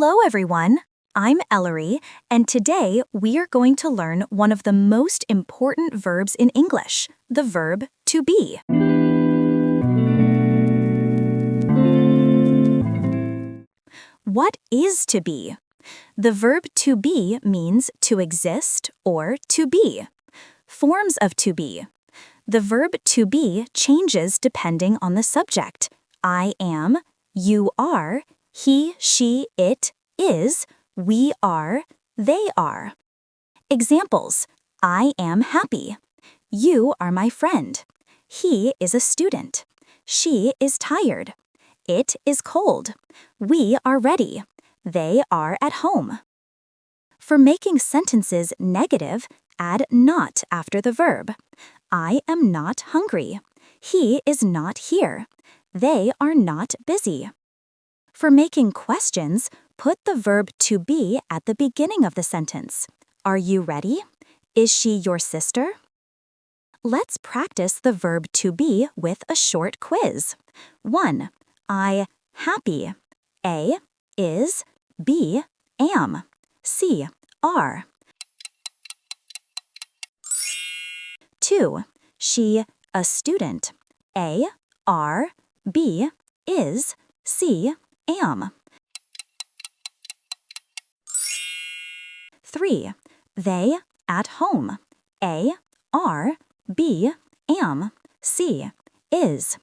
Hello, everyone. I'm Ellery, and today we are going to learn one of the most important verbs in English, the verb to be. What is to be? The verb to be means to exist or to be. Forms of to be. The verb to be changes depending on the subject. I am, you are, he, she, it is, we are, they are. Examples: I am happy. You are my friend. He is a student. She is tired. It is cold. We are ready. They are at home. For making sentences negative, add not after the verb. I am not hungry. He is not here. They are not busy. For making questions, put the verb to be at the beginning of the sentence. Are you ready? Is she your sister? Let's practice the verb to be with a short quiz. 1. I, happy. A, is. B, am. C, are. 2. She, a student. A, are. B, is. C, am. 3. They, at home. A, are. B, am. C, is.